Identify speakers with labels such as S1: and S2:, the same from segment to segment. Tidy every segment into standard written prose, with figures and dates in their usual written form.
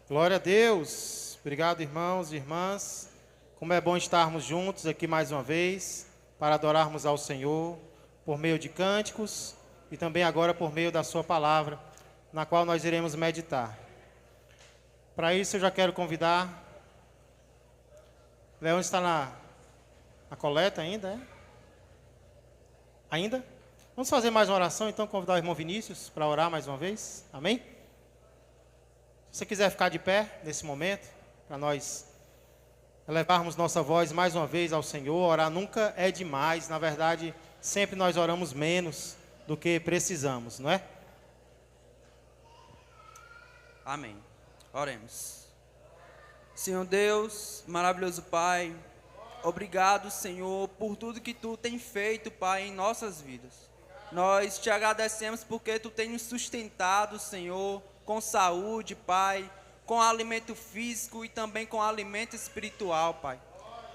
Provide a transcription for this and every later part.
S1: Glória a Deus. Obrigado, irmãos e irmãs. Como é bom estarmos juntos aqui mais uma vez para adorarmos ao Senhor por meio de cânticos e também agora por meio da sua palavra, na qual nós iremos meditar. Para isso eu já quero convidar. Leão está na coleta ainda, é? Ainda? Vamos fazer mais uma oração, então convidar o irmão Vinícius para orar mais uma vez. Amém? Se você quiser ficar de pé nesse momento, para nós elevarmos nossa voz mais uma vez ao Senhor. Orar nunca é demais, na verdade, sempre nós oramos menos do que precisamos, não é?
S2: Amém. Oremos. Senhor Deus, maravilhoso Pai, obrigado, Senhor, por tudo que Tu tem feito, Pai, em nossas vidas. Nós te agradecemos porque Tu tem nos sustentado, Senhor, com saúde, Pai, com alimento físico e também com alimento espiritual, Pai.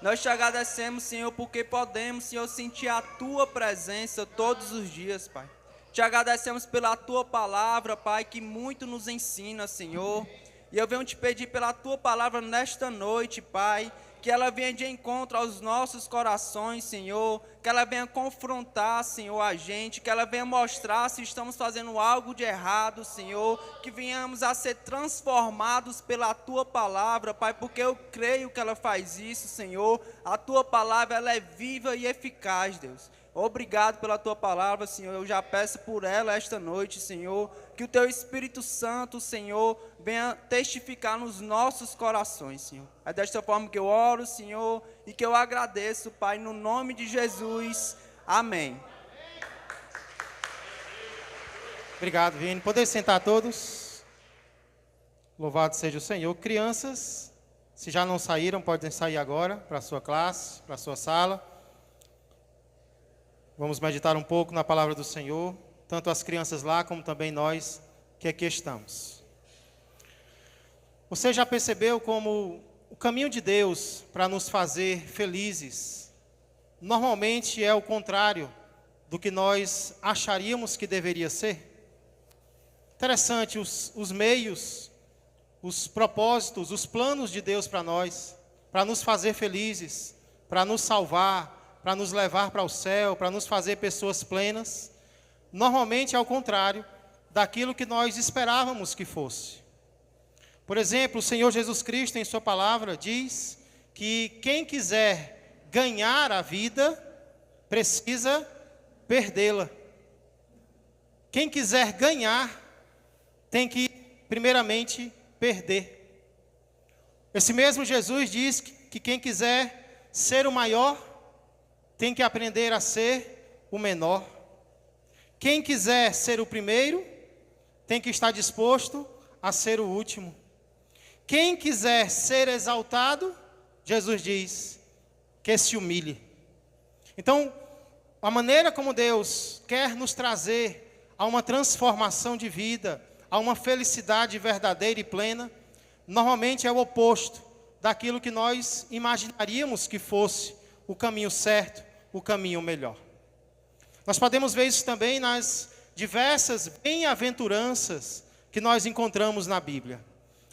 S2: Nós te agradecemos, Senhor, porque podemos, Senhor, sentir a Tua presença todos os dias, Pai. Te agradecemos pela Tua palavra, Pai, que muito nos ensina, Senhor. E eu venho te pedir pela Tua palavra nesta noite, Pai, que ela venha de encontro aos nossos corações, Senhor, que ela venha confrontar, Senhor, a gente, que ela venha mostrar se estamos fazendo algo de errado, Senhor, que venhamos a ser transformados pela Tua palavra, Pai, porque eu creio que ela faz isso, Senhor. A Tua palavra, ela é viva e eficaz, Deus. Obrigado pela Tua palavra, Senhor. Eu já peço por ela esta noite, Senhor, que o Teu Espírito Santo, Senhor, venha testificar nos nossos corações, Senhor. É desta forma que eu oro, Senhor, e que eu agradeço, Pai, no nome de Jesus. Amém.
S1: Obrigado, Vini. Poder sentar todos? Louvado seja o Senhor. Crianças, se já não saíram, podem sair agora para a sua classe, para a sua sala. Vamos meditar um pouco na palavra do Senhor, tanto as crianças lá como também nós que aqui estamos. Você já percebeu como o caminho de Deus para nos fazer felizes normalmente é o contrário do que nós acharíamos que deveria ser? Interessante, os meios, os propósitos, os planos de Deus para nós, para nos fazer felizes, para nos salvar, para nos levar para o céu, para nos fazer pessoas plenas, normalmente é ao contrário daquilo que nós esperávamos que fosse. Por exemplo, o Senhor Jesus Cristo, em sua palavra, diz que quem quiser ganhar a vida, precisa perdê-la. Quem quiser ganhar, tem que, primeiramente, perder. Esse mesmo Jesus diz que quem quiser ser o maior, tem que aprender a ser o menor. Quem quiser ser o primeiro, tem que estar disposto a ser o último. Quem quiser ser exaltado, Jesus diz, que se humilhe. Então, a maneira como Deus quer nos trazer a uma transformação de vida, a uma felicidade verdadeira e plena, normalmente é o oposto daquilo que nós imaginaríamos que fosse o caminho certo, o caminho melhor. Nós podemos ver isso também nas diversas bem-aventuranças que nós encontramos na Bíblia.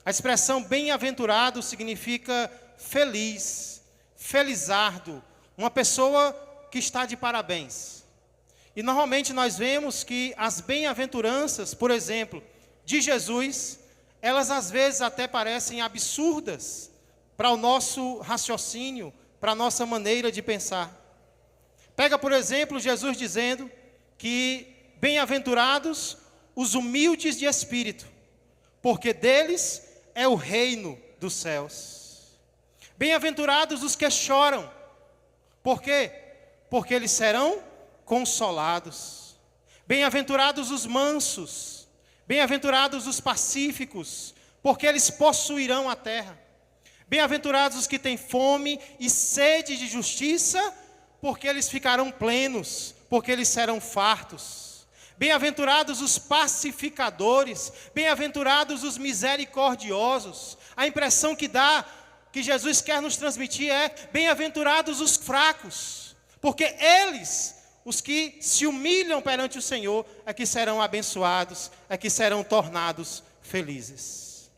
S1: A expressão bem-aventurado significa feliz, felizardo, uma pessoa que está de parabéns. E normalmente nós vemos que as bem-aventuranças, por exemplo, de Jesus, elas às vezes até parecem absurdas para o nosso raciocínio, para a nossa maneira de pensar. Pega, por exemplo, Jesus dizendo que bem-aventurados os humildes de espírito, porque deles é o reino dos céus. Bem-aventurados os que choram. Por quê? Porque eles serão consolados. Bem-aventurados os mansos. Bem-aventurados os pacíficos, porque eles possuirão a terra. Bem-aventurados os que têm fome e sede de justiça, porque eles ficarão plenos, porque eles serão fartos. Bem-aventurados os pacificadores, bem-aventurados os misericordiosos. A impressão que dá, que Jesus quer nos transmitir é, bem-aventurados os fracos, porque eles, os que se humilham perante o Senhor, é que serão abençoados, é que serão tornados felizes.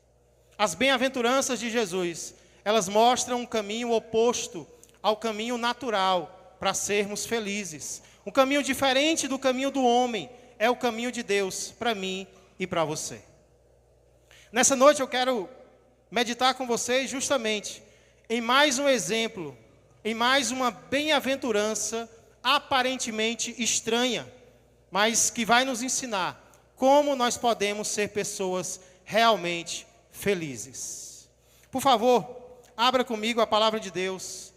S1: As bem-aventuranças de Jesus, elas mostram um caminho oposto ao caminho natural para sermos felizes. Um caminho diferente do caminho do homem, é o caminho de Deus para mim e para você. Nessa noite eu quero meditar com vocês justamente em mais um exemplo, em mais uma bem-aventurança aparentemente estranha, mas que vai nos ensinar como nós podemos ser pessoas realmente felizes. Por favor, abra comigo a palavra de Deus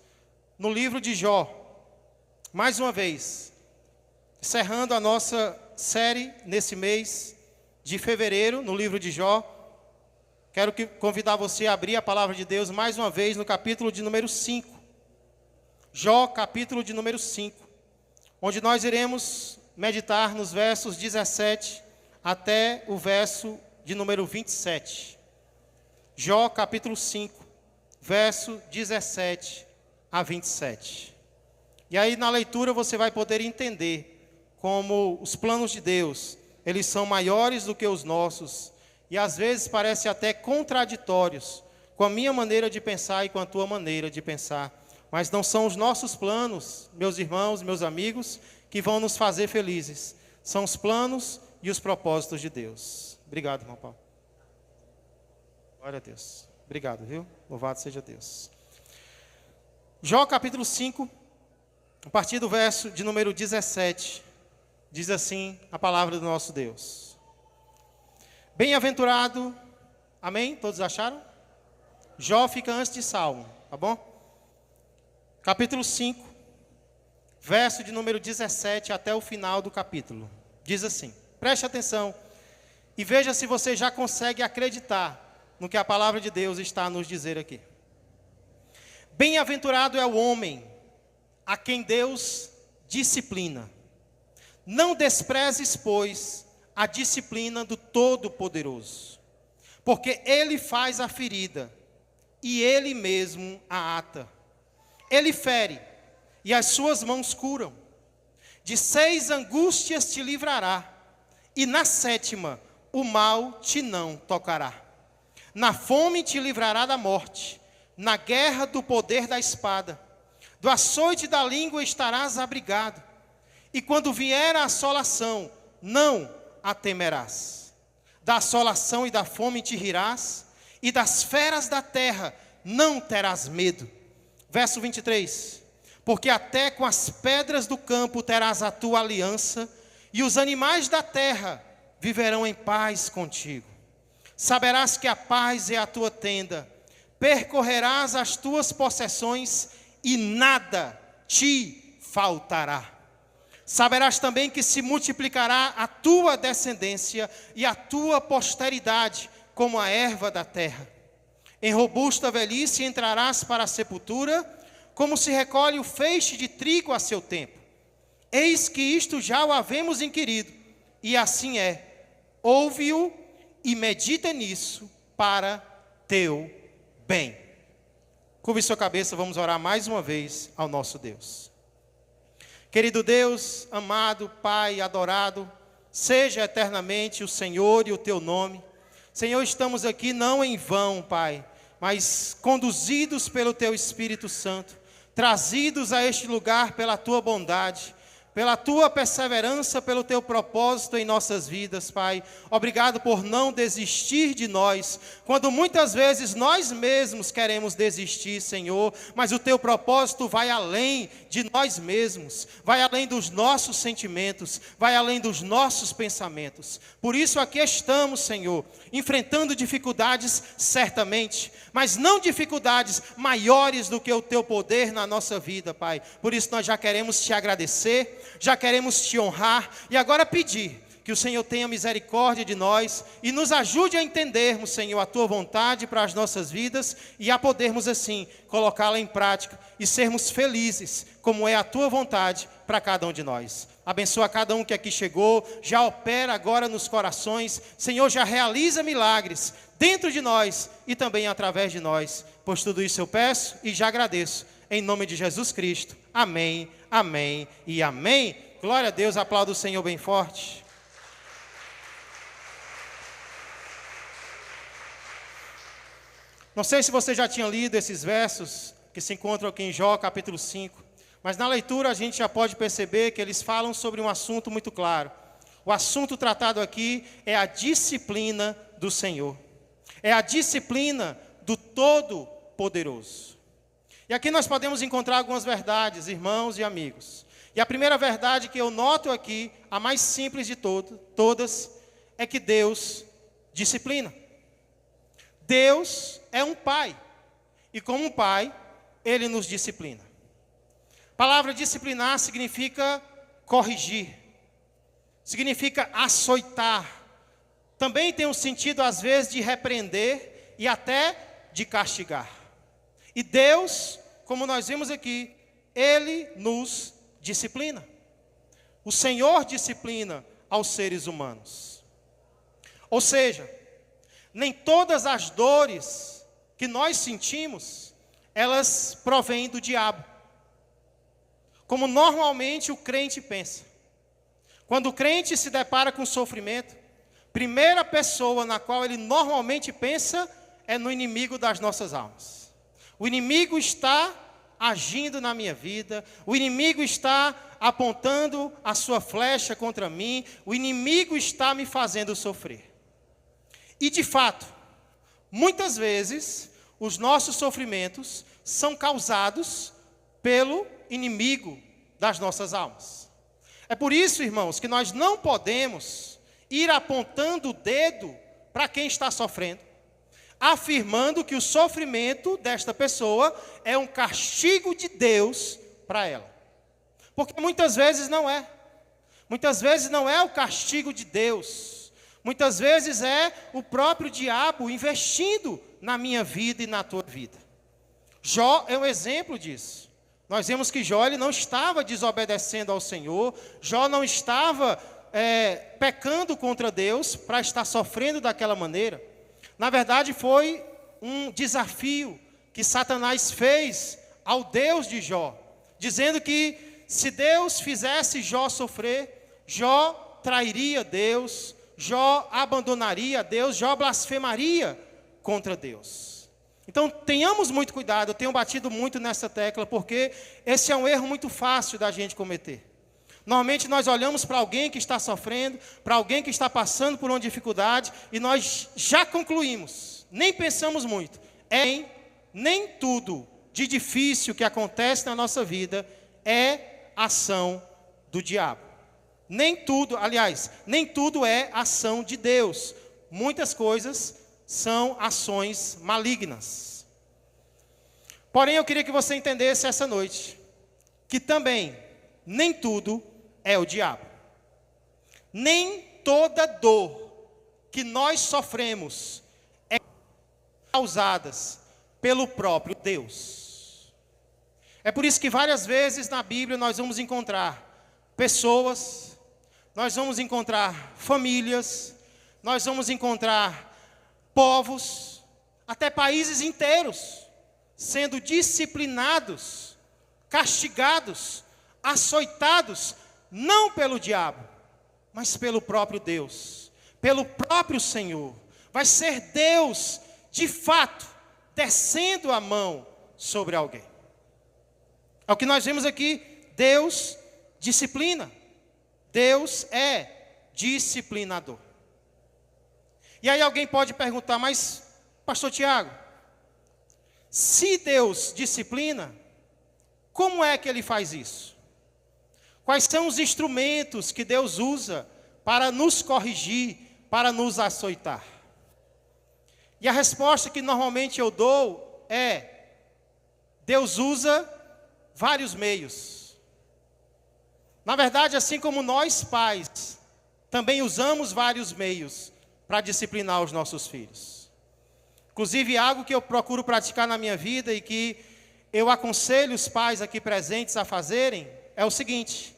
S1: no livro de Jó. Mais uma vez, encerrando a nossa série nesse mês de fevereiro, no livro de Jó. Quero convidar você a abrir a palavra de Deus mais uma vez no capítulo de número 5. Jó, capítulo de número 5, onde nós iremos meditar nos versos 17 até o verso de número 27. Jó, capítulo 5, verso 17 a 27. E aí na leitura você vai poder entender como os planos de Deus, eles são maiores do que os nossos, e às vezes parecem até contraditórios com a minha maneira de pensar e com a tua maneira de pensar. Mas não são os nossos planos, meus irmãos, meus amigos, que vão nos fazer felizes. São os planos e os propósitos de Deus. Obrigado, irmão Paulo. Glória a Deus. Obrigado, viu? Louvado seja Deus. Jó capítulo 5, a partir do verso de número 17, diz assim a palavra do nosso Deus. Bem-aventurado, amém? Todos acharam? Jó fica antes de Salmo, tá bom? Capítulo 5, verso de número 17 até o final do capítulo. Diz assim, preste atenção e veja se você já consegue acreditar no que a palavra de Deus está a nos dizer aqui. Bem-aventurado é o homem a quem Deus disciplina. Não desprezes, pois, a disciplina do Todo-Poderoso, porque Ele faz a ferida e Ele mesmo a ata. Ele fere, e as suas mãos curam. De 6 angústias te livrará, e na 7ª o mal te não tocará. Na fome te livrará da morte, na guerra do poder da espada. Do açoite da língua estarás abrigado, e quando vier a assolação, não a temerás. Da assolação e da fome te rirás, e das feras da terra não terás medo. Verso 23, porque até com as pedras do campo terás a tua aliança, e os animais da terra viverão em paz contigo. Saberás que a paz é a tua tenda, percorrerás as tuas possessões, e nada te faltará. Saberás também que se multiplicará a tua descendência, e a tua posteridade como a erva da terra. Em robusta velhice entrarás para a sepultura, como se recolhe o feixe de trigo a seu tempo. Eis que isto já o havemos inquirido, e assim é. Ouve-o e medita nisso para teu bem. Curve sua cabeça, vamos orar mais uma vez ao nosso Deus. Querido Deus, amado Pai, adorado, seja eternamente o Senhor e o teu nome. Senhor, estamos aqui não em vão, Pai, mas conduzidos pelo Teu Espírito Santo, trazidos a este lugar pela Tua bondade, pela Tua perseverança, pelo Teu propósito em nossas vidas, Pai. Obrigado por não desistir de nós, quando muitas vezes nós mesmos queremos desistir, Senhor, mas o Teu propósito vai além de nós mesmos, vai além dos nossos sentimentos, vai além dos nossos pensamentos. Por isso aqui estamos, Senhor, enfrentando dificuldades certamente, mas não dificuldades maiores do que o Teu poder na nossa vida, Pai. Por isso nós já queremos Te agradecer, já queremos Te honrar e agora pedir que o Senhor tenha misericórdia de nós e nos ajude a entendermos, Senhor, a Tua vontade para as nossas vidas e a podermos assim colocá-la em prática e sermos felizes, como é a Tua vontade para cada um de nós. Abençoa cada um que aqui chegou, já opera agora nos corações, Senhor, já realiza milagres dentro de nós e também através de nós, pois tudo isso eu peço e já agradeço, em nome de Jesus Cristo. Amém, amém e amém. Glória a Deus, aplauda o Senhor bem forte. Não sei se você já tinha lido esses versos que se encontram aqui em Jó, capítulo 5, mas na leitura a gente já pode perceber que eles falam sobre um assunto muito claro. O assunto tratado aqui é a disciplina do Senhor. É a disciplina do Todo-Poderoso. E aqui nós podemos encontrar algumas verdades, irmãos e amigos. E a primeira verdade que eu noto aqui, a mais simples de todas, é que Deus disciplina. Deus é um pai. E como um pai, Ele nos disciplina. A palavra disciplinar significa corrigir. Significa açoitar. Também tem um sentido, às vezes, de repreender e até de castigar. E Deus, como nós vimos aqui, Ele nos disciplina. O Senhor disciplina aos seres humanos. Ou seja, nem todas as dores que nós sentimos, elas provêm do diabo. Como normalmente o crente pensa. Quando o crente se depara com sofrimento, primeira pessoa na qual ele normalmente pensa é no inimigo das nossas almas. O inimigo está agindo na minha vida, o inimigo está apontando a sua flecha contra mim, o inimigo está me fazendo sofrer. E de fato, muitas vezes, os nossos sofrimentos são causados pelo inimigo das nossas almas. É por isso, irmãos, que nós não podemos ir apontando o dedo para quem está sofrendo, afirmando que o sofrimento desta pessoa é um castigo de Deus para ela. Porque muitas vezes não é. Muitas vezes não é o castigo de Deus. Muitas vezes é o próprio diabo investindo na minha vida e na tua vida. Jó é um exemplo disso. Nós vemos que Jó ele não estava desobedecendo ao Senhor, Jó não estava pecando contra Deus para estar sofrendo daquela maneira. Na verdade, foi um desafio que Satanás fez ao Deus de Jó, dizendo que se Deus fizesse Jó sofrer, Jó trairia Deus, Jó abandonaria Deus, Jó blasfemaria contra Deus. Então, tenhamos muito cuidado, eu tenho batido muito nessa tecla, porque esse é um erro muito fácil da gente cometer. Normalmente nós olhamos para alguém que está sofrendo, para alguém que está passando por uma dificuldade, e nós já concluímos, nem pensamos muito, nem tudo de difícil que acontece na nossa vida é ação do diabo. Nem tudo, aliás, nem tudo é ação de Deus. Muitas coisas são ações malignas. Porém, eu queria que você entendesse essa noite, que também nem tudo é o diabo. Nem toda dor que nós sofremos é causada pelo próprio Deus. É por isso que várias vezes na Bíblia nós vamos encontrar pessoas, nós vamos encontrar famílias, nós vamos encontrar povos, até países inteiros, sendo disciplinados, castigados, açoitados, não pelo diabo, mas pelo próprio Deus, pelo próprio Senhor. Vai ser Deus, de fato, descendo a mão sobre alguém. É o que nós vemos aqui, Deus disciplina, Deus é disciplinador. E aí alguém pode perguntar, mas, pastor Tiago, se Deus disciplina, como é que Ele faz isso? Quais são os instrumentos que Deus usa para nos corrigir, para nos açoitar? E a resposta que normalmente eu dou é, Deus usa vários meios. Na verdade, assim como nós pais, também usamos vários meios para disciplinar os nossos filhos. Inclusive, algo que eu procuro praticar na minha vida e que eu aconselho os pais aqui presentes a fazerem, é o seguinte: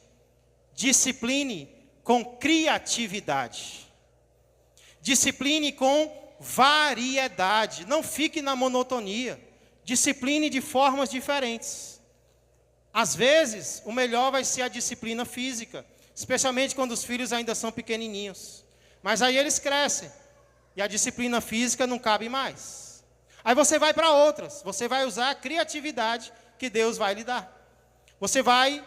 S1: discipline com criatividade. Discipline com variedade. Não fique na monotonia. Discipline de formas diferentes. Às vezes, o melhor vai ser a disciplina física, especialmente quando os filhos ainda são pequenininhos. Mas aí eles crescem, e a disciplina física não cabe mais. Aí você vai para outras, você vai usar a criatividade que Deus vai lhe dar. Você vai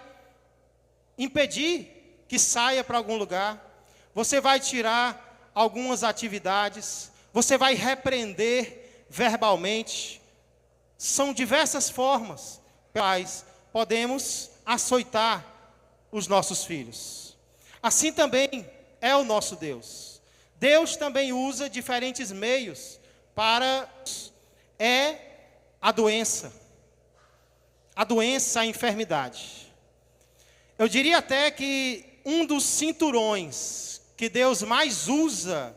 S1: impedir que saia para algum lugar, você vai tirar algumas atividades, você vai repreender verbalmente. São diversas formas pelas quais podemos açoitar os nossos filhos. Assim também é o nosso Deus. Deus também usa diferentes meios para a doença, a enfermidade. Eu diria até que um dos cinturões que Deus mais usa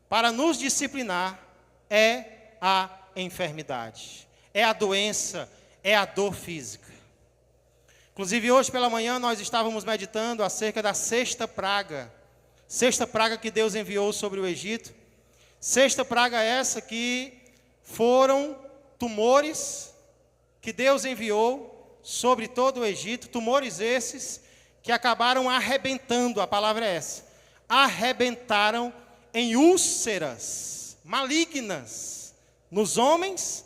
S1: para nos disciplinar é a enfermidade, é a doença, é a dor física. Inclusive hoje pela manhã nós estávamos meditando acerca da sexta praga que Deus enviou sobre o Egito. Sexta praga essa que foram tumores que Deus enviou sobre todo o Egito, tumores esses que acabaram arrebentando, a palavra é essa, arrebentaram em úlceras malignas nos homens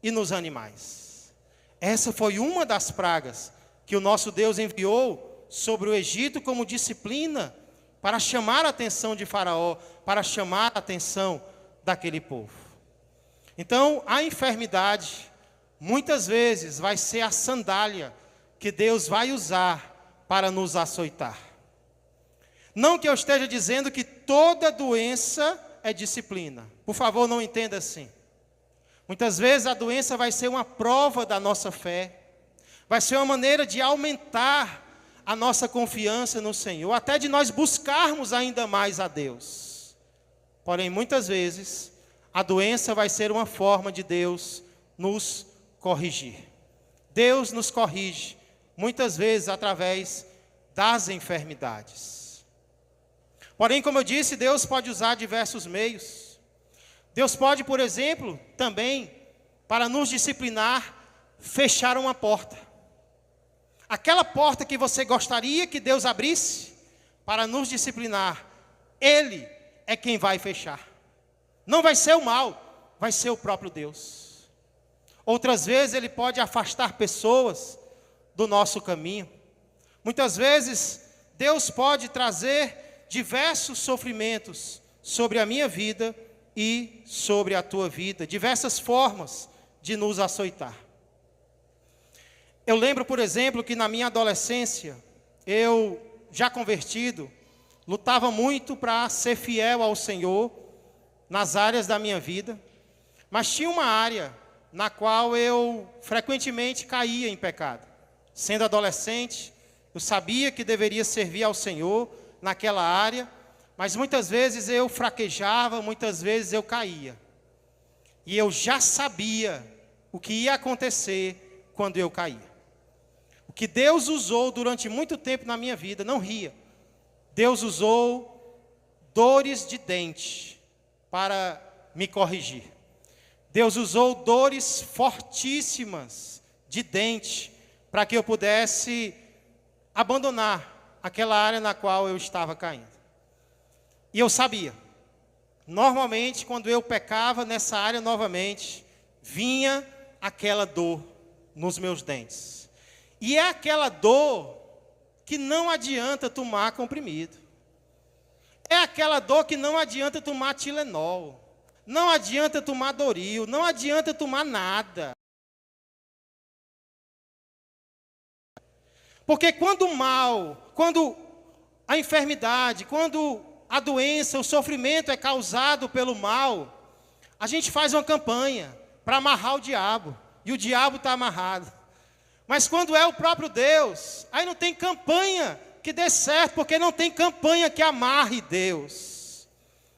S1: e nos animais. Essa foi uma das pragas que o nosso Deus enviou sobre o Egito como disciplina para chamar a atenção de Faraó, para chamar a atenção daquele povo. Então, a enfermidade, muitas vezes, vai ser a sandália que Deus vai usar para nos açoitar. Não que eu esteja dizendo que toda doença é disciplina. Por favor, não entenda assim. Muitas vezes a doença vai ser uma prova da nossa fé, vai ser uma maneira de aumentar a nossa confiança no Senhor, até de nós buscarmos ainda mais a Deus. Porém, muitas vezes, a doença vai ser uma forma de Deus nos corrigir. Deus nos corrige, muitas vezes, através das enfermidades. Porém, como eu disse, Deus pode usar diversos meios. Deus pode, por exemplo, também, para nos disciplinar, fechar uma porta. Aquela porta que você gostaria que Deus abrisse para nos disciplinar, Ele é quem vai fechar. Não vai ser o mal, vai ser o próprio Deus. Outras vezes Ele pode afastar pessoas do nosso caminho. Muitas vezes Deus pode trazer diversos sofrimentos sobre a minha vida e sobre a tua vida, diversas formas de nos açoitar. Eu lembro, por exemplo, que na minha adolescência, eu, já convertido, lutava muito para ser fiel ao Senhor nas áreas da minha vida, mas tinha uma área na qual eu frequentemente caía em pecado. Sendo adolescente, eu sabia que deveria servir ao Senhor naquela área, mas muitas vezes eu fraquejava, muitas vezes eu caía. E eu já sabia o que ia acontecer quando eu caía. O que Deus usou durante muito tempo na minha vida, não ria. Deus usou dores de dente para me corrigir. Deus usou dores fortíssimas de dente para que eu pudesse abandonar aquela área na qual eu estava caindo. E eu sabia, normalmente quando eu pecava nessa área novamente, vinha aquela dor nos meus dentes. E é aquela dor que não adianta tomar comprimido. É aquela dor que não adianta tomar Tilenol. Não adianta tomar Doril. Não adianta tomar nada. Porque quando o mal, quando a enfermidade, quando a doença, o sofrimento é causado pelo mal, a gente faz uma campanha para amarrar o diabo. E o diabo está amarrado. Mas quando é o próprio Deus, aí não tem campanha que dê certo, porque não tem campanha que amarre Deus.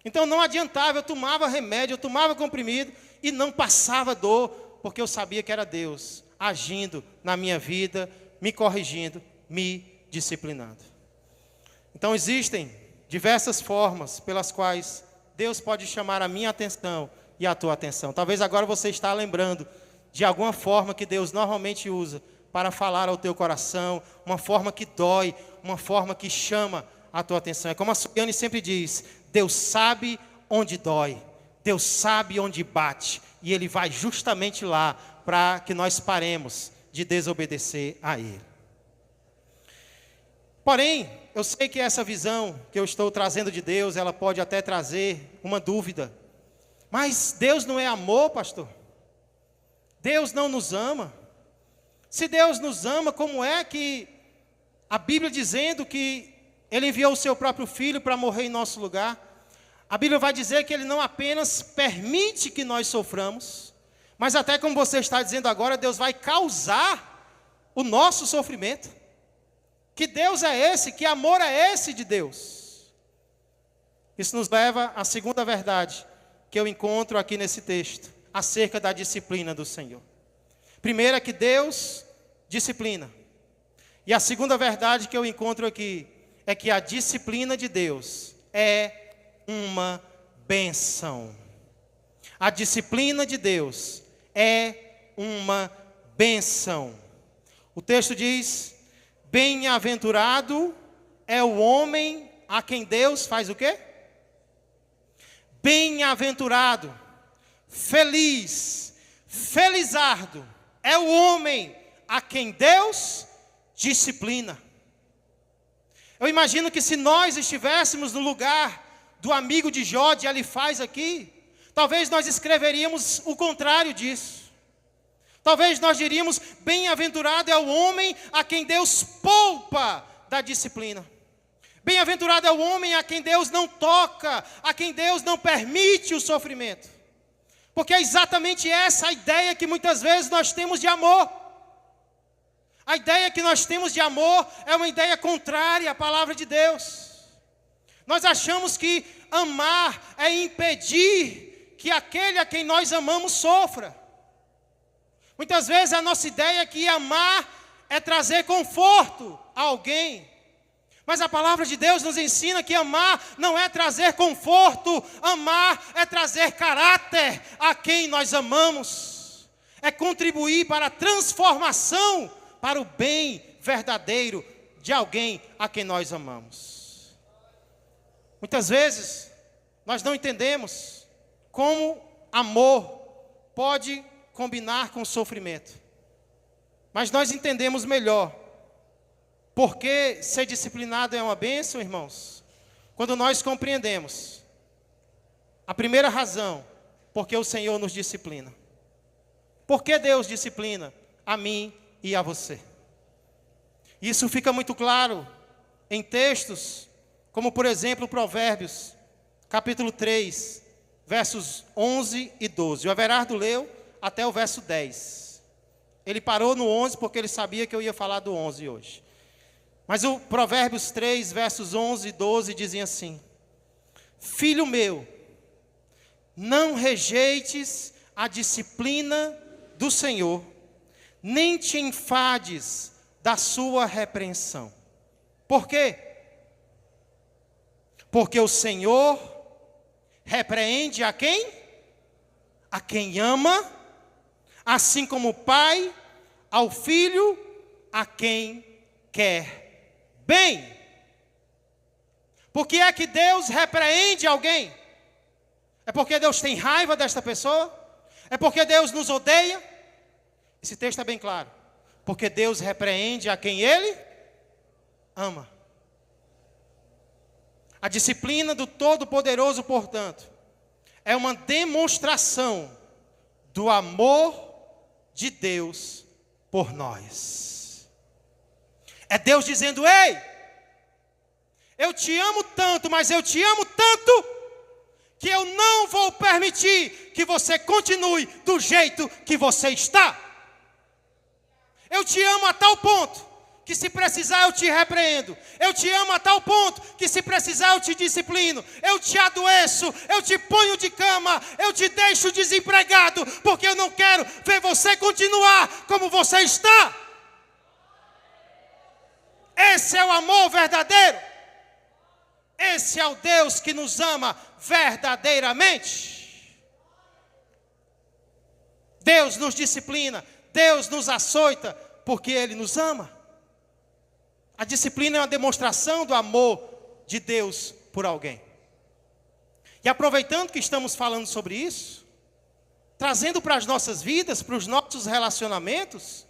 S1: Então não adiantava, eu tomava remédio, eu tomava comprimido e não passava dor, porque eu sabia que era Deus agindo na minha vida, me corrigindo, me disciplinando. Então existem diversas formas pelas quais Deus pode chamar a minha atenção e a tua atenção. Talvez agora você está lembrando de alguma forma que Deus normalmente usa para falar ao teu coração, uma forma que dói, uma forma que chama a tua atenção. É como a Suiane sempre diz, Deus sabe onde dói, Deus sabe onde bate e Ele vai justamente lá para que nós paremos de desobedecer a Ele. Porém, eu sei que essa visão que eu estou trazendo de Deus, ela pode até trazer uma dúvida. Mas Deus não é amor, pastor? Deus não nos ama? Se Deus nos ama, como é que a Bíblia dizendo que Ele enviou o seu próprio Filho para morrer em nosso lugar? A Bíblia vai dizer que Ele não apenas permite que nós soframos, mas até como você está dizendo agora, Deus vai causar o nosso sofrimento. Que Deus é esse? Que amor é esse de Deus? Isso nos leva à segunda verdade que eu encontro aqui nesse texto, acerca da disciplina do Senhor. Primeiro é que Deus disciplina. E a segunda verdade que eu encontro aqui é que a disciplina de Deus é uma bênção. A disciplina de Deus é uma bênção. O texto diz: bem-aventurado é o homem a quem Deus faz o quê? Bem-aventurado, feliz, felizardo é o homem a quem Deus disciplina. Eu imagino que se nós estivéssemos no lugar do amigo de Jó, de Elifaz aqui, talvez nós escreveríamos o contrário disso. Talvez nós diríamos: bem-aventurado é o homem a quem Deus poupa da disciplina. Bem-aventurado é o homem a quem Deus não toca, a quem Deus não permite o sofrimento. Porque é exatamente essa a ideia que muitas vezes nós temos de amor. A ideia que nós temos de amor é uma ideia contrária à palavra de Deus. Nós achamos que amar é impedir que aquele a quem nós amamos sofra. Muitas vezes a nossa ideia é que amar é trazer conforto a alguém. Mas a palavra de Deus nos ensina que amar não é trazer conforto, amar é trazer caráter a quem nós amamos. É contribuir para a transformação, para o bem verdadeiro de alguém a quem nós amamos. Muitas vezes nós não entendemos como amor pode combinar com sofrimento. Mas nós entendemos melhor. Porque ser disciplinado é uma bênção, irmãos? Quando nós compreendemos a primeira razão, porque o Senhor nos disciplina. Por que Deus disciplina a mim e a você? Isso fica muito claro em textos, como por exemplo Provérbios, capítulo 3, versos 11 e 12. O Everardo leu até o verso 10. Ele parou no 11 porque ele sabia que eu ia falar do 11 hoje. Mas o Provérbios 3, versos 11 e 12 dizem assim: filho meu, não rejeites a disciplina do Senhor, nem te enfades da sua repreensão. Por quê? Porque o Senhor repreende a quem? A quem ama, assim como o pai ao filho a quem quer bem. Por que é que Deus repreende alguém? É porque Deus tem raiva desta pessoa? É porque Deus nos odeia? Esse texto é bem claro. Porque Deus repreende a quem Ele ama. A disciplina do Todo-Poderoso, portanto, é uma demonstração do amor de Deus por nós. É Deus dizendo: ei, eu te amo tanto, mas eu te amo tanto, que eu não vou permitir que você continue do jeito que você está. Eu te amo a tal ponto, que se precisar eu te repreendo. Eu te amo a tal ponto, que se precisar eu te disciplino. Eu te adoeço, eu te ponho de cama, eu te deixo desempregado, porque eu não quero ver você continuar como você está. Esse é o amor verdadeiro. Esse é o Deus que nos ama verdadeiramente. Deus nos disciplina, Deus nos açoita, porque Ele nos ama. A disciplina é uma demonstração do amor de Deus por alguém. E aproveitando que estamos falando sobre isso, trazendo para as nossas vidas, para os nossos relacionamentos,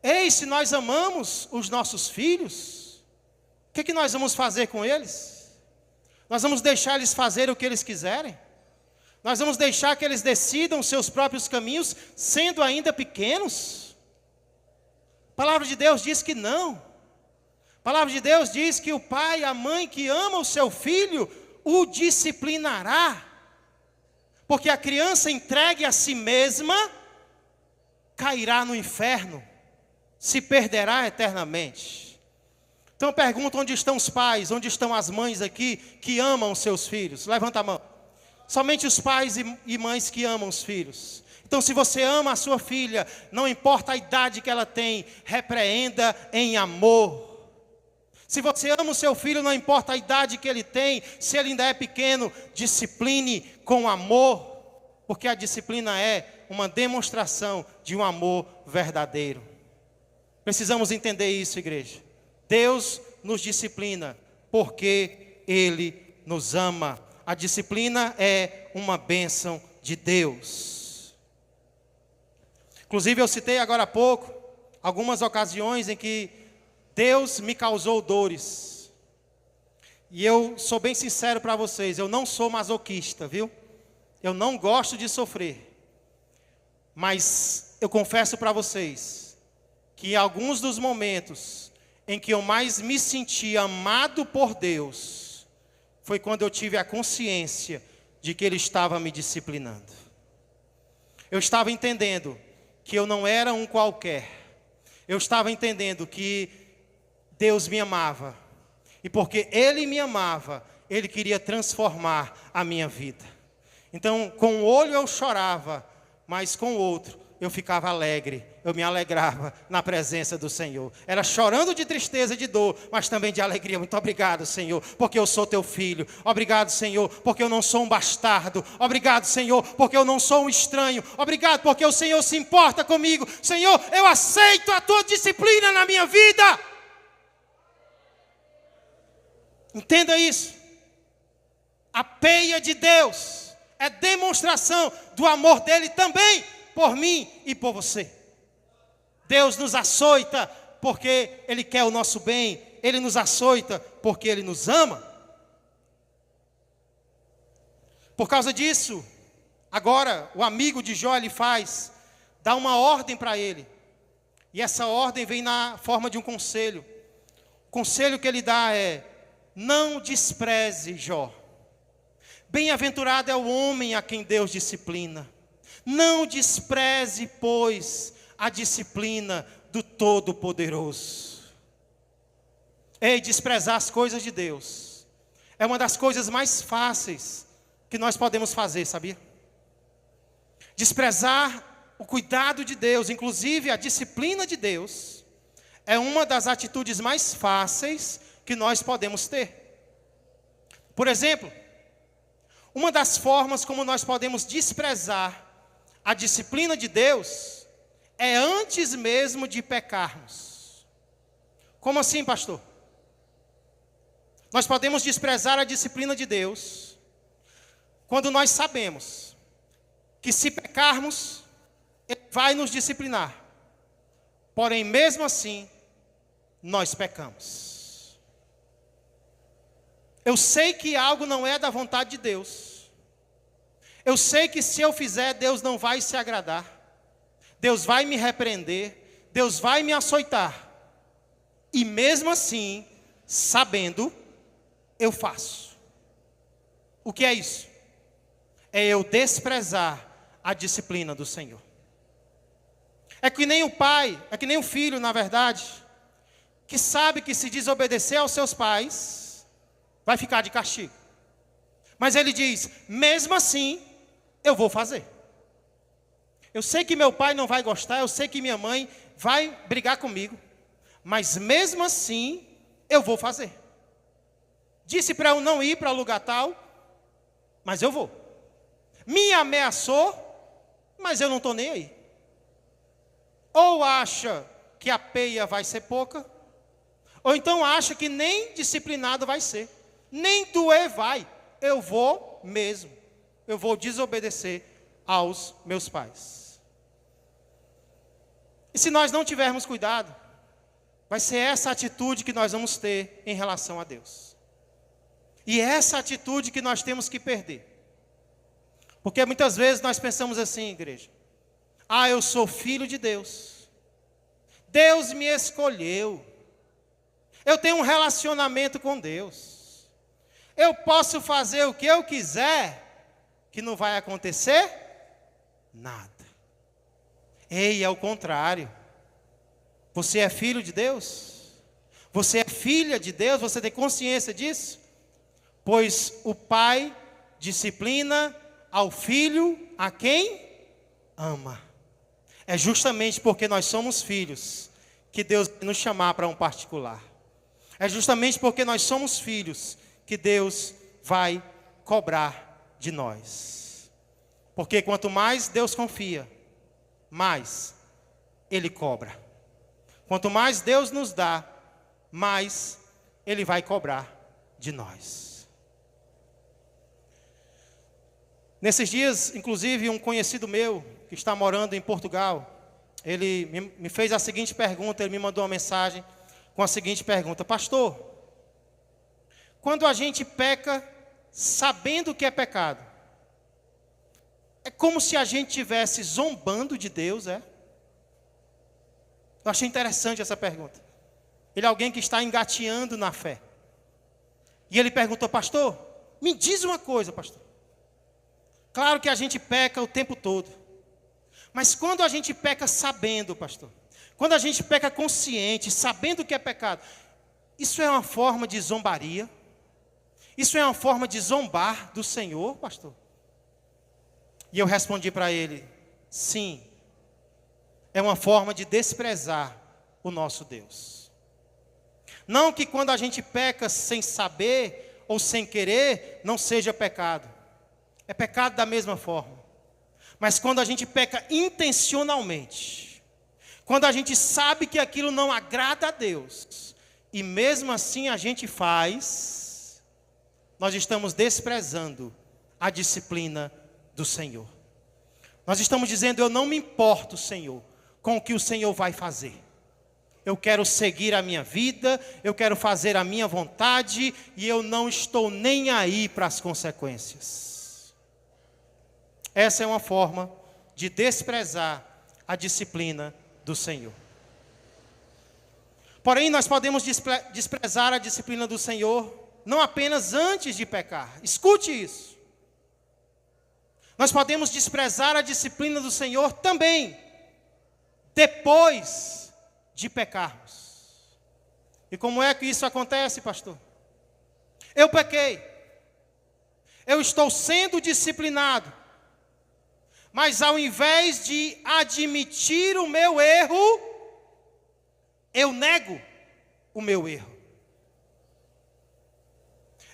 S1: ei, se nós amamos os nossos filhos, o que nós vamos fazer com eles? Nós vamos deixar eles fazer o que eles quiserem? Nós vamos deixar que eles decidam seus próprios caminhos, sendo ainda pequenos? A palavra de Deus diz que não. A palavra de Deus diz que o pai, a mãe que ama o seu filho, o disciplinará. Porque a criança entregue a si mesma, cairá no inferno, se perderá eternamente. Então eu pergunto, onde estão os pais, onde estão as mães aqui, que amam os seus filhos? Levanta a mão. Somente os pais e mães que amam os filhos. Então se você ama a sua filha, não importa a idade que ela tem, repreenda em amor. Se você ama o seu filho, não importa a idade que ele tem, se ele ainda é pequeno, discipline com amor, porque a disciplina é uma demonstração de um amor verdadeiro. Precisamos entender isso, igreja. Deus nos disciplina porque Ele nos ama. A disciplina é uma bênção de Deus. Inclusive eu citei agora há pouco algumas ocasiões em que Deus me causou dores. E eu sou bem sincero para vocês, eu não sou masoquista, viu? Eu não gosto de sofrer. Mas eu confesso para vocês que em alguns dos momentos em que eu mais me senti amado por Deus, foi quando eu tive a consciência de que Ele estava me disciplinando. Eu estava entendendo que eu não era um qualquer. Eu estava entendendo que Deus me amava. E porque Ele me amava, Ele queria transformar a minha vida. Então, com um olho eu chorava, mas com o outro eu ficava alegre. Eu me alegrava na presença do Senhor. Era chorando de tristeza e de dor, mas também de alegria. Muito obrigado, Senhor, porque eu sou teu filho. Obrigado, Senhor, porque eu não sou um bastardo. Obrigado, Senhor, porque eu não sou um estranho. Obrigado, porque o Senhor se importa comigo. Senhor, eu aceito a tua disciplina na minha vida. Entenda isso. A peia de Deus é demonstração do amor dele também por mim e por você. Deus nos açoita porque Ele quer o nosso bem. Ele nos açoita porque Ele nos ama. Por causa disso, agora o amigo de Jó, ele dá uma ordem para ele. E essa ordem vem na forma de um conselho. O conselho que ele dá é: não despreze Jó. Bem-aventurado é o homem a quem Deus disciplina. Não despreze, pois, a disciplina do Todo-Poderoso. Ei, desprezar as coisas de Deus é uma das coisas mais fáceis que nós podemos fazer, sabia? Desprezar o cuidado de Deus, inclusive a disciplina de Deus, é uma das atitudes mais fáceis que nós podemos ter. Por exemplo, uma das formas como nós podemos desprezar a disciplina de Deus é antes mesmo de pecarmos. Como assim, pastor? Nós podemos desprezar a disciplina de Deus quando nós sabemos que se pecarmos, Ele vai nos disciplinar. Porém, mesmo assim, nós pecamos. Eu sei que algo não é da vontade de Deus. Eu sei que se eu fizer, Deus não vai se agradar. Deus vai me repreender. Deus vai me açoitar. E mesmo assim, sabendo, eu faço. O que é isso? É eu desprezar a disciplina do Senhor. É que nem o pai, é que nem o filho, na verdade, que sabe que se desobedecer aos seus pais, vai ficar de castigo. Mas ele diz: mesmo assim, eu vou fazer. Eu sei que meu pai não vai gostar, eu sei que minha mãe vai brigar comigo, mas mesmo assim, eu vou fazer. Disse para eu não ir para lugar tal, mas eu vou. Me ameaçou, mas eu não estou nem aí. Ou acha que a peia vai ser pouca, ou então acha que nem disciplinado vai ser. Nem doer vai. Eu vou mesmo. Eu vou desobedecer aos meus pais. E se nós não tivermos cuidado, vai ser essa atitude que nós vamos ter em relação a Deus. E é essa atitude que nós temos que perder. Porque muitas vezes nós pensamos assim, igreja: ah, eu sou filho de Deus. Deus me escolheu. Eu tenho um relacionamento com Deus. Eu posso fazer o que eu quiser, que não vai acontecer nada. Ei, é o contrário. Você é filho de Deus? Você é filha de Deus? Você tem consciência disso? Pois o pai disciplina ao filho a quem ama. É justamente porque nós somos filhos que Deus vai nos chamar para um particular. É justamente porque nós somos filhos que Deus vai cobrar de nós. Porque quanto mais Deus confia, mais Ele cobra. Quanto mais Deus nos dá, mais Ele vai cobrar de nós. Nesses dias, inclusive, um conhecido meu, que está morando em Portugal, ele me fez a seguinte pergunta, ele me mandou uma mensagem com a seguinte pergunta: pastor, quando a gente peca sabendo que é pecado, é como se a gente estivesse zombando de Deus, é? Eu achei interessante essa pergunta. Ele é alguém que está engateando na fé. E ele perguntou: pastor, me diz uma coisa, pastor. Claro que a gente peca o tempo todo. Mas quando a gente peca sabendo, pastor, quando a gente peca consciente, sabendo que é pecado, isso é uma forma de zombaria? Isso é uma forma de zombar do Senhor, pastor? E eu respondi para ele: sim, é uma forma de desprezar o nosso Deus. Não que quando a gente peca sem saber ou sem querer, não seja pecado. É pecado da mesma forma. Mas quando a gente peca intencionalmente, quando a gente sabe que aquilo não agrada a Deus, e mesmo assim a gente faz, nós estamos desprezando a disciplina do Senhor. Nós estamos dizendo: eu não me importo, Senhor, com o que o Senhor vai fazer. Eu quero seguir a minha vida, eu quero fazer a minha vontade, e eu não estou nem aí para as consequências. Essa é uma forma de desprezar a disciplina do Senhor. Porém, nós podemos desprezar a disciplina do Senhor não apenas antes de pecar. Escute isso. Nós podemos desprezar a disciplina do Senhor também depois de pecarmos. E como é que isso acontece, pastor? Eu pequei. Eu estou sendo disciplinado. Mas ao invés de admitir o meu erro, eu nego o meu erro.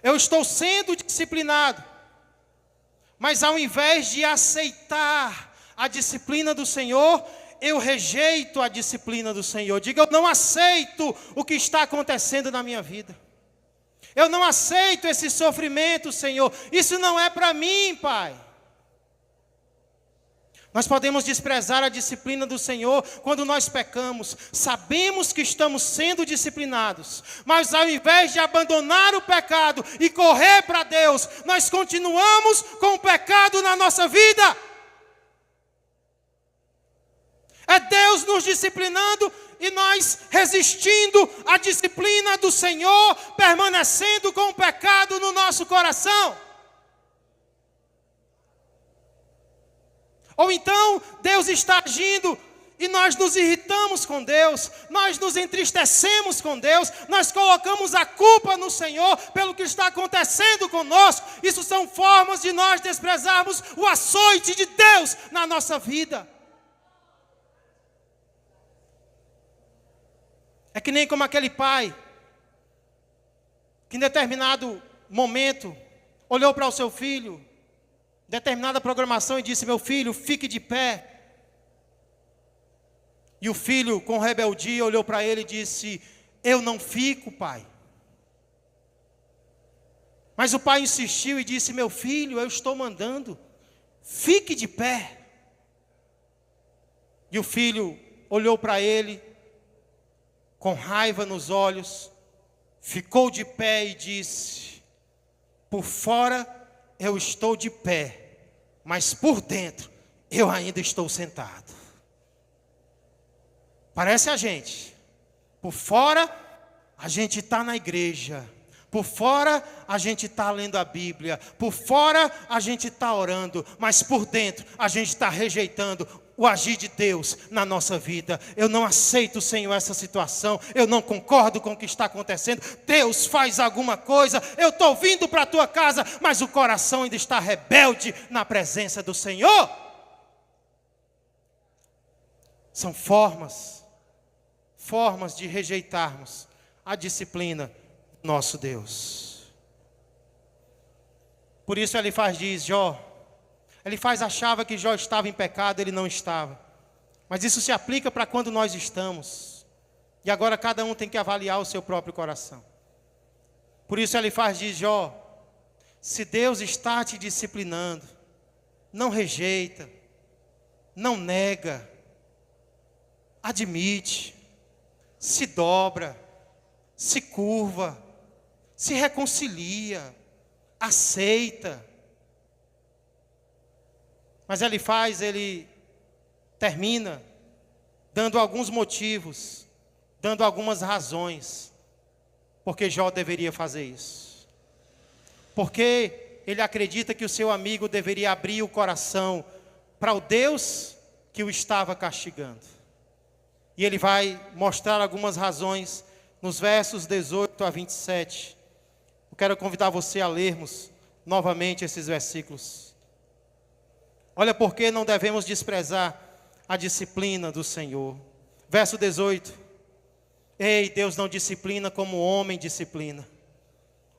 S1: Eu estou sendo disciplinado, mas ao invés de aceitar a disciplina do Senhor, eu rejeito a disciplina do Senhor. Diga: eu não aceito o que está acontecendo na minha vida. Eu não aceito esse sofrimento, Senhor. Isso não é para mim, Pai. Nós podemos desprezar a disciplina do Senhor quando nós pecamos. Sabemos que estamos sendo disciplinados, mas ao invés de abandonar o pecado e correr para Deus, nós continuamos com o pecado na nossa vida. É Deus nos disciplinando e nós resistindo à disciplina do Senhor, permanecendo com o pecado no nosso coração. Ou então, Deus está agindo e nós nos irritamos com Deus, nós nos entristecemos com Deus, nós colocamos a culpa no Senhor pelo que está acontecendo conosco. Isso são formas de nós desprezarmos o açoite de Deus na nossa vida. É que nem como aquele pai que em determinado momento olhou para o seu filho, determinada programação, e disse: meu filho, fique de pé. E o filho, com rebeldia, olhou para ele e disse: eu não fico, pai. Mas o pai insistiu e disse: meu filho, eu estou mandando, fique de pé. E o filho olhou para ele, com raiva nos olhos, ficou de pé e disse: por fora eu estou de pé, mas por dentro eu ainda estou sentado. Parece a gente. Por fora a gente está na igreja. Por fora a gente está lendo a Bíblia. Por fora a gente está orando. Mas por dentro a gente está rejeitando o agir de Deus na nossa vida. Eu não aceito, Senhor, essa situação. Eu não concordo com o que está acontecendo. Deus, faz alguma coisa. Eu estou vindo para a tua casa, mas o coração ainda está rebelde na presença do Senhor. São formas de rejeitarmos a disciplina do nosso Deus. Por isso Elifaz diz: Jó, Elifaz achava que Jó estava em pecado, ele não estava. Mas isso se aplica para quando nós estamos. E agora cada um tem que avaliar o seu próprio coração. Por isso Elifaz diz: Jó, se Deus está te disciplinando, não rejeita, não nega, admite, se dobra, se curva, se reconcilia, aceita. Mas ele termina dando alguns motivos, dando algumas razões, porque Jó deveria fazer isso. Porque ele acredita que o seu amigo deveria abrir o coração para o Deus que o estava castigando. E ele vai mostrar algumas razões nos versos 18 a 27. Eu quero convidar você a lermos novamente esses versículos. Olha porque não devemos desprezar a disciplina do Senhor. Verso 18. Ei, Deus não disciplina como o homem disciplina.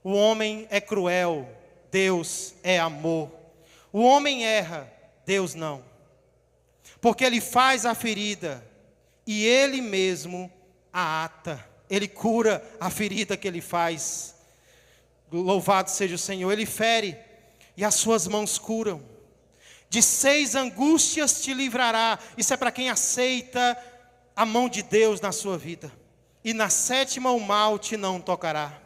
S1: O homem é cruel, Deus é amor. O homem erra, Deus não. Porque ele faz a ferida e ele mesmo a ata. Ele cura a ferida que ele faz. Louvado seja o Senhor. Ele fere e as suas mãos curam. De 6 angústias te livrará. Isso é para quem aceita a mão de Deus na sua vida. E na 7ª o mal te não tocará.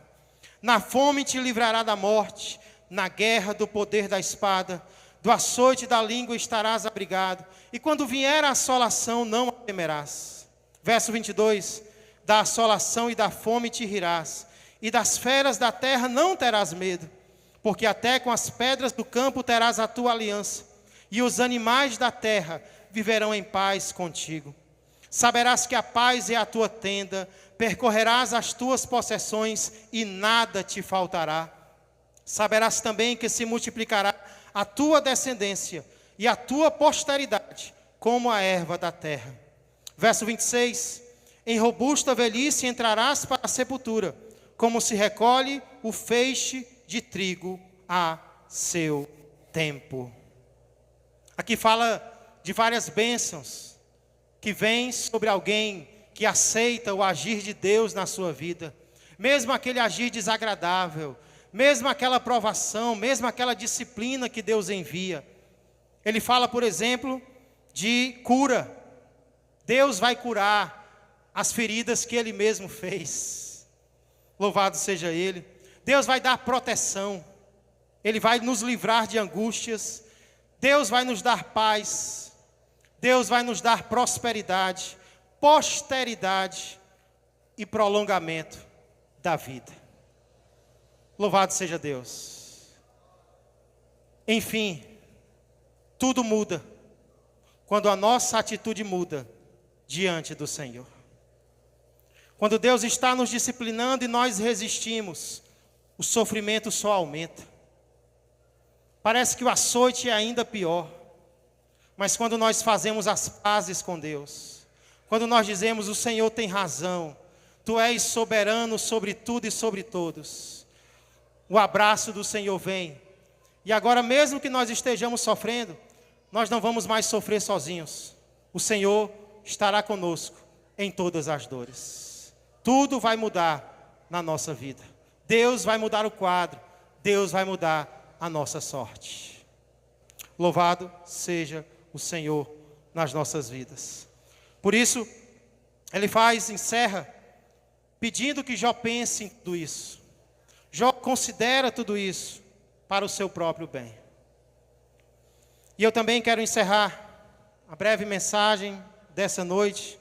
S1: Na fome te livrará da morte. Na guerra do poder da espada. Do açoite da língua estarás abrigado. E quando vier a assolação não a temerás. Verso 22. Da assolação e da fome te rirás. E das feras da terra não terás medo. Porque até com as pedras do campo terás a tua aliança. E os animais da terra viverão em paz contigo. Saberás que a paz é a tua tenda. Percorrerás as tuas possessões e nada te faltará. Saberás também que se multiplicará a tua descendência e a tua posteridade, como a erva da terra. Verso 26. Em robusta velhice entrarás para a sepultura, como se recolhe o feixe de trigo a seu tempo. Aqui fala de várias bênçãos que vêm sobre alguém que aceita o agir de Deus na sua vida. Mesmo aquele agir desagradável, mesmo aquela provação, mesmo aquela disciplina que Deus envia. Ele fala, por exemplo, de cura. Deus vai curar as feridas que Ele mesmo fez. Louvado seja Ele. Deus vai dar proteção. Ele vai nos livrar de angústias. Deus vai nos dar paz. Deus vai nos dar prosperidade, posteridade e prolongamento da vida. Louvado seja Deus. Enfim, tudo muda quando a nossa atitude muda diante do Senhor. Quando Deus está nos disciplinando e nós resistimos, o sofrimento só aumenta. Parece que o açoite é ainda pior. Mas quando nós fazemos as pazes com Deus, quando nós dizemos: o Senhor tem razão, Tu és soberano sobre tudo e sobre todos, o abraço do Senhor vem. E agora, mesmo que nós estejamos sofrendo, nós não vamos mais sofrer sozinhos. O Senhor estará conosco em todas as dores. Tudo vai mudar na nossa vida. Deus vai mudar o quadro. Deus vai mudar a nossa sorte. Louvado seja o Senhor nas nossas vidas. Por isso, ele encerra, pedindo que Jó pense em tudo isso. Jó considera tudo isso para o seu próprio bem. E eu também quero encerrar a breve mensagem dessa noite,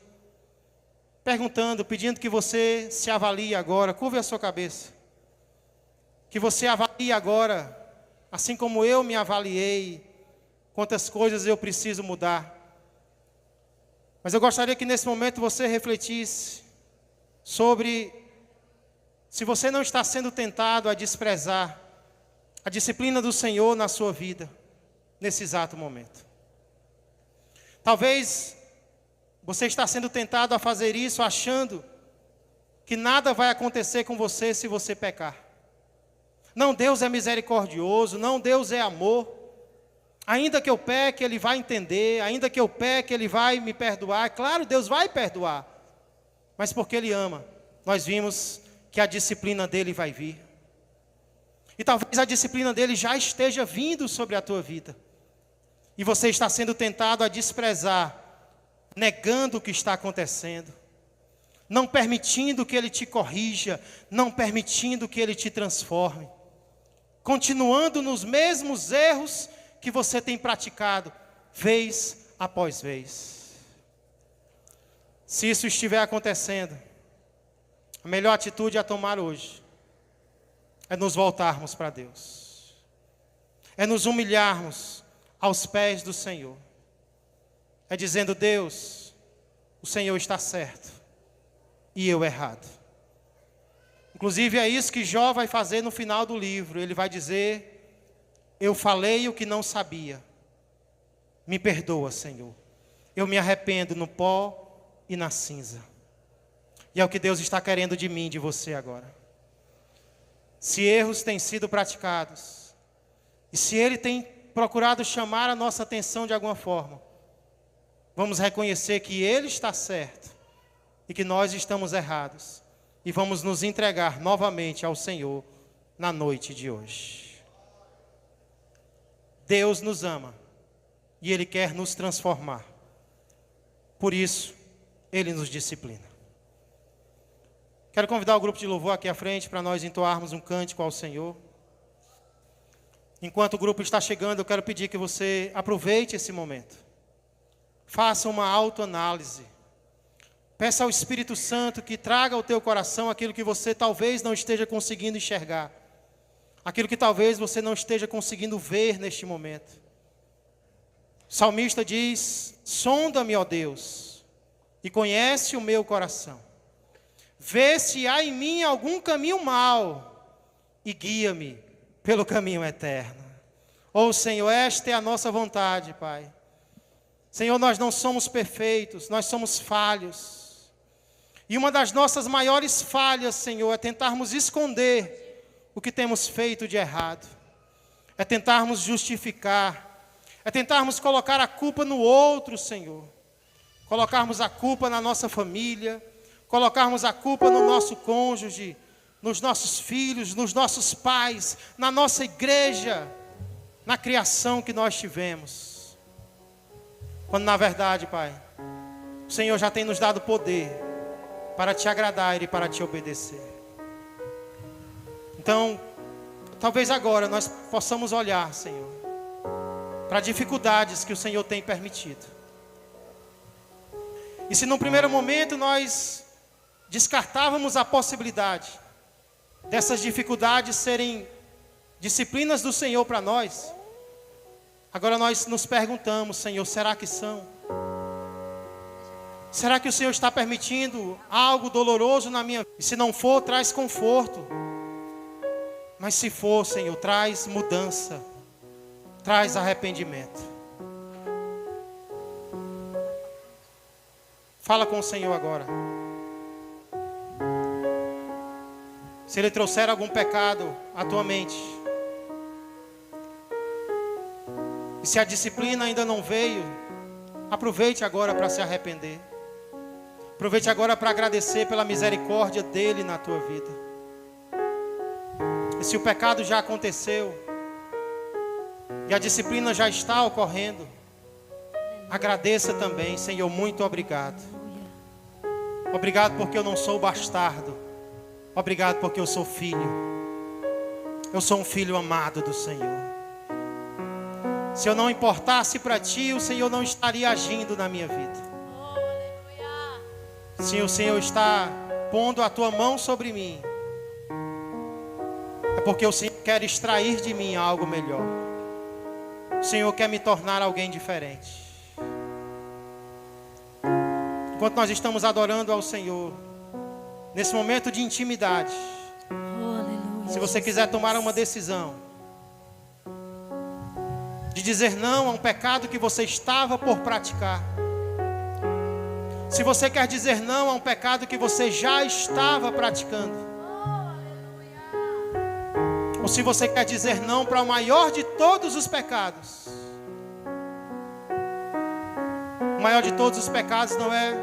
S1: pedindo que você se avalie agora, curve a sua cabeça. Que você avalie agora, assim como eu me avaliei, quantas coisas eu preciso mudar. Mas eu gostaria que nesse momento você refletisse sobre se você não está sendo tentado a desprezar a disciplina do Senhor na sua vida, nesse exato momento. Talvez você está sendo tentado a fazer isso achando que nada vai acontecer com você se você pecar. Não, Deus é misericordioso, não, Deus é amor. Ainda que eu peque, Ele vai entender, ainda que eu peque, Ele vai me perdoar. Claro, Deus vai perdoar, mas porque Ele ama. Nós vimos que a disciplina dEle vai vir. E talvez a disciplina dEle já esteja vindo sobre a tua vida. E você está sendo tentado a desprezar, negando o que está acontecendo, não permitindo que Ele te corrija, não permitindo que Ele te transforme, continuando nos mesmos erros que você tem praticado, vez após vez. Se isso estiver acontecendo, a melhor atitude a tomar hoje é nos voltarmos para Deus, é nos humilharmos aos pés do Senhor, é dizendo: Deus, o Senhor está certo e eu errado. Inclusive é isso que Jó vai fazer no final do livro. Ele vai dizer: eu falei o que não sabia, me perdoa, Senhor, eu me arrependo no pó e na cinza. E é o que Deus está querendo de mim, de você agora. Se erros têm sido praticados, e se Ele tem procurado chamar a nossa atenção de alguma forma, vamos reconhecer que Ele está certo e que nós estamos errados, e vamos nos entregar novamente ao Senhor na noite de hoje. Deus nos ama e Ele quer nos transformar. Por isso, Ele nos disciplina. Quero convidar o grupo de louvor aqui à frente para nós entoarmos um cântico ao Senhor. Enquanto o grupo está chegando, eu quero pedir que você aproveite esse momento. Faça uma autoanálise. Peça ao Espírito Santo que traga ao teu coração aquilo que você talvez não esteja conseguindo enxergar. Aquilo que talvez você não esteja conseguindo ver neste momento. O salmista diz: sonda-me, ó Deus, e conhece o meu coração. Vê se há em mim algum caminho mau e guia-me pelo caminho eterno. Oh Senhor, esta é a nossa vontade, Pai. Senhor, nós não somos perfeitos, nós somos falhos. E uma das nossas maiores falhas, Senhor, é tentarmos esconder o que temos feito de errado. É tentarmos justificar. É tentarmos colocar a culpa no outro, Senhor. Colocarmos a culpa na nossa família. Colocarmos a culpa no nosso cônjuge, nos nossos filhos, nos nossos pais, na nossa igreja, na criação que nós tivemos. Quando na verdade, Pai, o Senhor já tem nos dado poder para te agradar e para te obedecer. Então, talvez agora nós possamos olhar, Senhor, para dificuldades que o Senhor tem permitido. E se num primeiro momento nós descartávamos a possibilidade dessas dificuldades serem disciplinas do Senhor para nós, agora nós nos perguntamos: Senhor, será que são? Será que o Senhor está permitindo algo doloroso na minha vida? E se não for, traz conforto. Mas se for, Senhor, traz mudança, traz arrependimento. Fala com o Senhor agora. Se Ele trouxer algum pecado à tua mente, e se a disciplina ainda não veio, aproveite agora para se arrepender. Aproveite agora para agradecer pela misericórdia dEle na tua vida. E se o pecado já aconteceu, e a disciplina já está ocorrendo, agradeça também, Senhor, muito obrigado. Obrigado porque eu não sou bastardo. Obrigado porque eu sou filho. Eu sou um filho amado do Senhor. Se eu não importasse para Ti, o Senhor não estaria agindo na minha vida. Se o Senhor está pondo a Tua mão sobre mim, é porque o Senhor quer extrair de mim algo melhor. O Senhor quer me tornar alguém diferente. Enquanto nós estamos adorando ao Senhor, nesse momento de intimidade, se você quiser tomar uma decisão de dizer não a um pecado que você estava por praticar, se você quer dizer não a um pecado que você já estava praticando, ou se você quer dizer não para o maior de todos os pecados, o maior de todos os pecados não é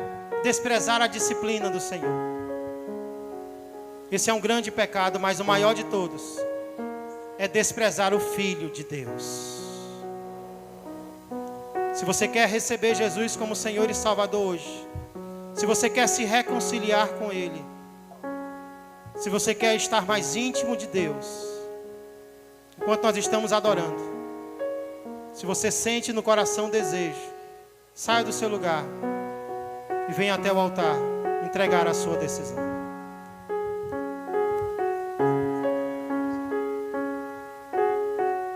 S1: desprezar a disciplina do Senhor. Esse é um grande pecado, mas o maior de todos é desprezar o Filho de Deus. Se você quer receber Jesus como Senhor e Salvador hoje, se você quer se reconciliar com Ele, se você quer estar mais íntimo de Deus, enquanto nós estamos adorando, se você sente no coração desejo, saia do seu lugar e venha até o altar entregar a sua decisão.